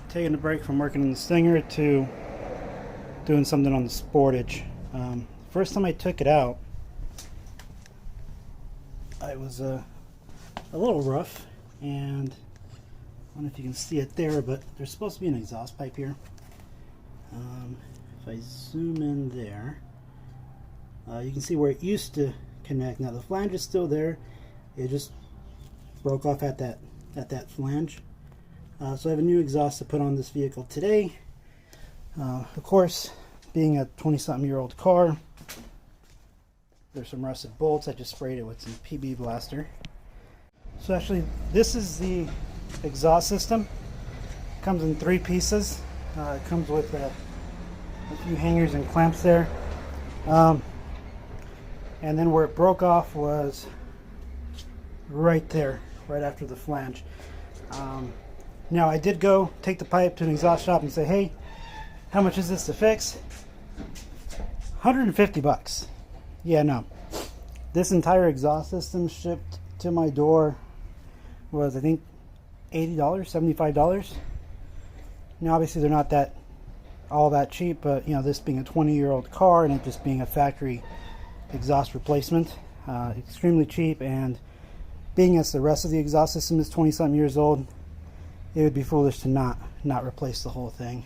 taking a break from working on the Stinger to doing something on the Sportage. First time I took it out, it was a little rough, and I don't know if you can see it there, but there's supposed to be an exhaust pipe here. If I zoom in there, you can see where it used to connect. Now the flange is still there. It just broke off at that flange. So I have a new exhaust to put on this vehicle today. Of course, being a 20-something-year-old car, there's some rusted bolts. I just sprayed it with some PB Blaster. So actually, this is the exhaust system. It comes in 3 pieces. It comes with a few hangers and clamps there. And then where it broke off was right there, right after the flange. Now I did go take the pipe to an exhaust shop and say, hey, how much is this to fix? 150 bucks. Yeah, no. This entire exhaust system shipped to my door was, I think, $80, $75. Now obviously they're not all that cheap, but you know, this being a 20-year-old car and it just being a factory exhaust replacement, extremely cheap. And being as the rest of the exhaust system is 20-something years old, it would be foolish to not replace the whole thing.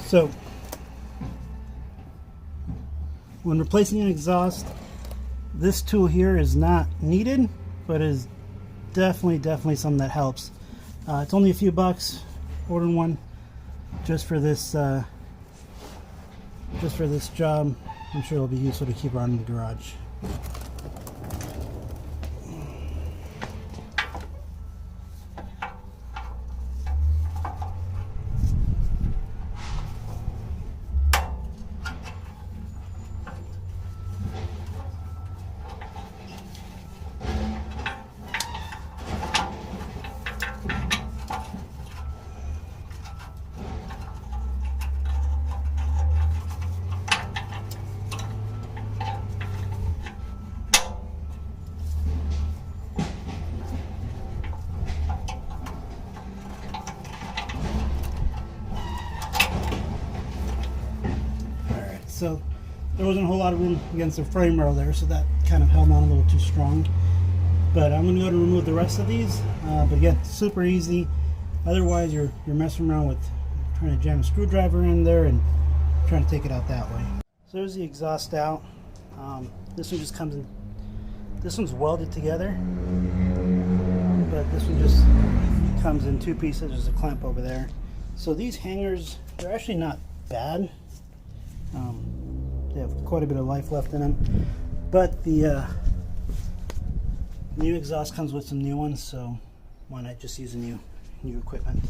So, when replacing an exhaust, this tool here is not needed, but is definitely something that helps. It's only a few bucks. Ordering one just for this job. I'm sure it'll be useful to keep around in the garage. So there wasn't a whole lot of room against the frame rail there, so that kind of held on a little too strong. But I'm going to go to remove the rest of these. But again, super easy. Otherwise, you're messing around with trying to jam a screwdriver in there and trying to take it out that way. So there's the exhaust out. This one just comes in This one's welded together, but this one just comes in two pieces. There's a clamp over there. So these hangers, they're actually not bad. They have quite a bit of life left in them, but the new exhaust comes with some new ones, so why not just use a new equipment.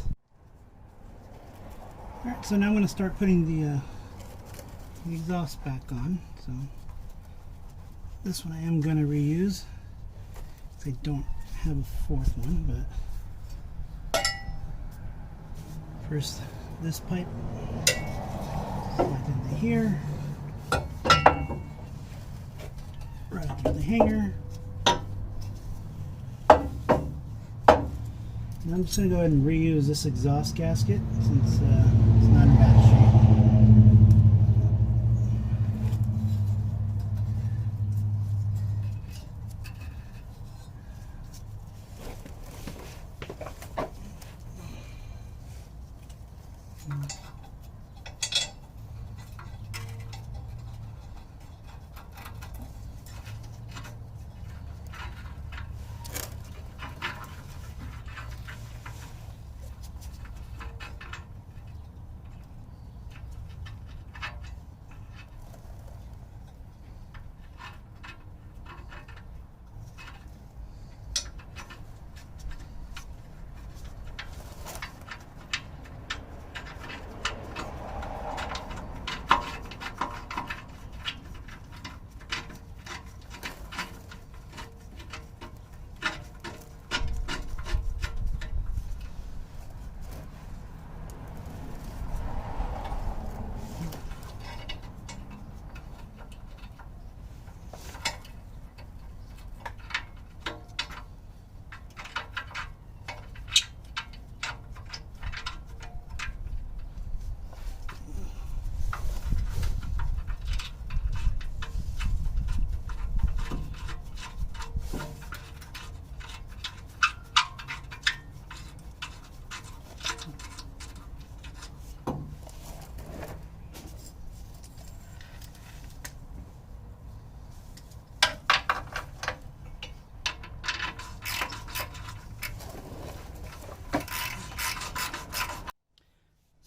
Alright, so now I'm going to start putting the exhaust back on. So this one I am going to reuse. I don't have a fourth one, but first this pipe right into here, right under the hanger. And I'm just going to go ahead and reuse this exhaust gasket since it's not in bad shape.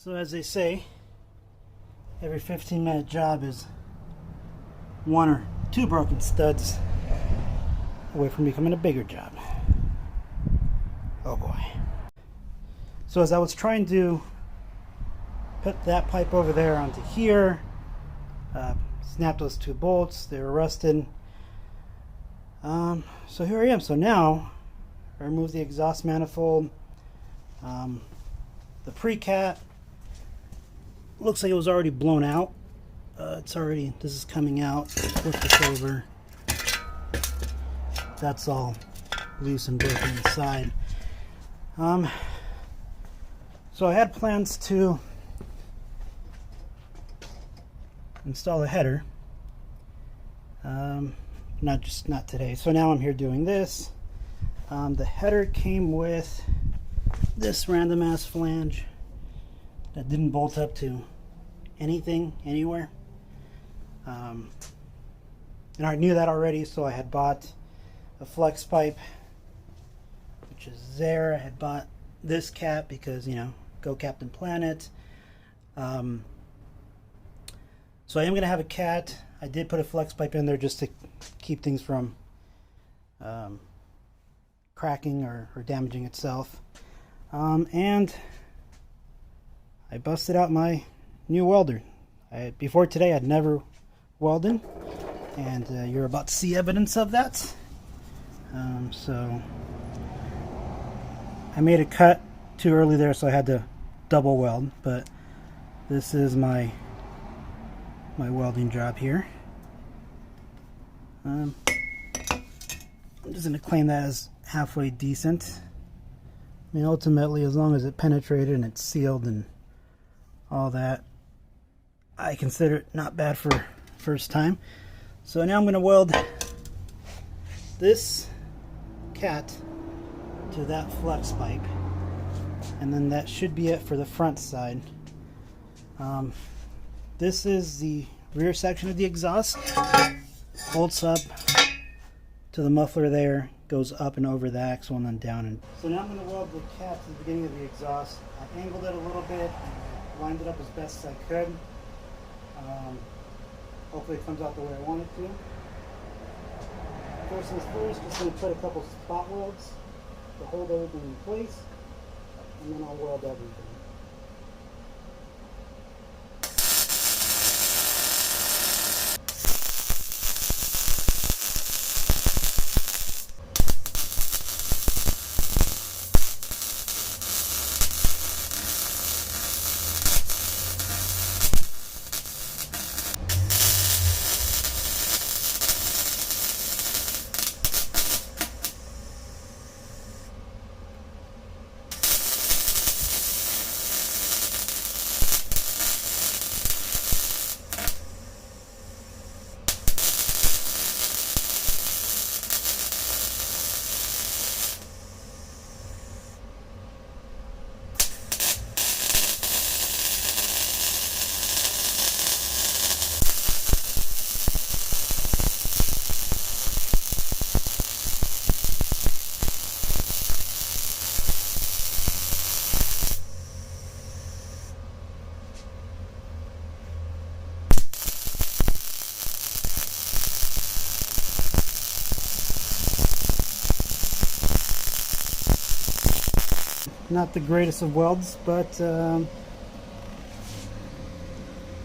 So as they say, every 15-minute job is one or two broken studs away from becoming a bigger job. Oh boy. So as I was trying to put that pipe over there onto here, snap those two bolts, they were rusted. So here I am. So now I remove the exhaust manifold, the pre-cat. Looks like it was already blown out. This is coming out. Flip this over. That's all loose and broken inside. So I had plans to install a header. Not today. So now I'm here doing this. The header came with this random ass flange that didn't bolt up to anything anywhere, and I knew that already, so I had bought a flex pipe, which is there. I had bought this cap because, you know, go Captain Planet. So I am going to have a cat. I did put a flex pipe in there just to keep things from cracking or damaging itself, and I busted out my new welder. Before today I'd never welded, and you're about to see evidence of that. So I made a cut too early there, so I had to double weld, but this is my welding job here. I'm just going to claim that as halfway decent. I mean, ultimately, as long as it penetrated and it's sealed and all that, I consider it not bad for first time. So now I'm going to weld this cat to that flex pipe, and then that should be it for the front side. This is the rear section of the exhaust. Bolts up to the muffler there, goes up and over the axle and then down. And so now I'm going to weld the cap to the beginning of the exhaust. I angled it a little bit, lined it up as best as I could. Hopefully it comes out the way I want it to. First things first, just going to put a couple spot welds to hold everything in place, and then I'll weld everything. Not the greatest of welds, but as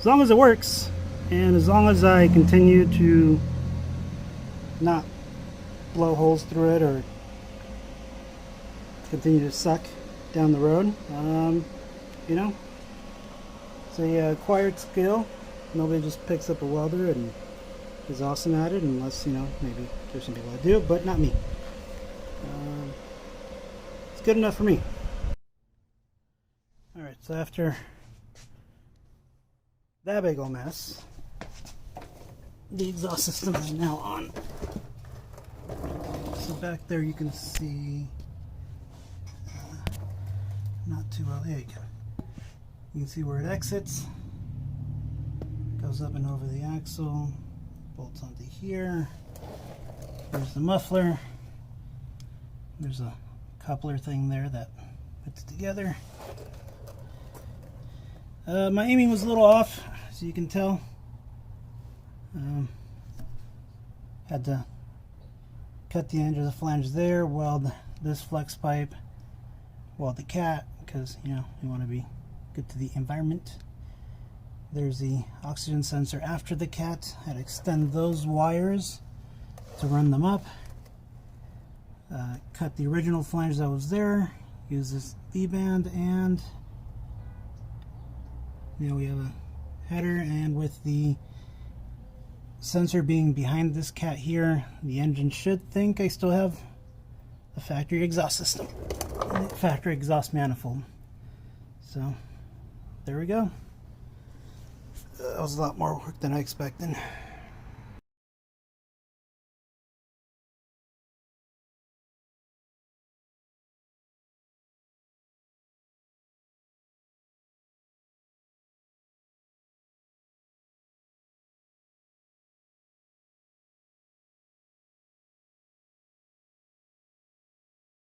long as it works, and as long as I continue to not blow holes through it or continue to suck down the road, you know, it's a acquired skill. Nobody just picks up a welder and is awesome at it, unless, you know, maybe there's some people that do, but not me. It's good enough for me. Alright, so after that big old mess, the exhaust system is now on. So back there you can see, not too well, there you go. You can see where it exits, goes up and over the axle, bolts onto here. There's the muffler. There's a coupler thing there that fits together. My aiming was a little off, as you can tell. Had to cut the end of the flange there, weld this flex pipe, weld the cat, because, you know, you want to be good to the environment. There's the oxygen sensor after the cat. Had to extend those wires to run them up. Cut the original flange that was there. Use this V-band, and now we have a header, and with the sensor being behind this cat here, the engine should think I still have the factory exhaust system, the factory exhaust manifold. So there we go. That was a lot more work than I expected.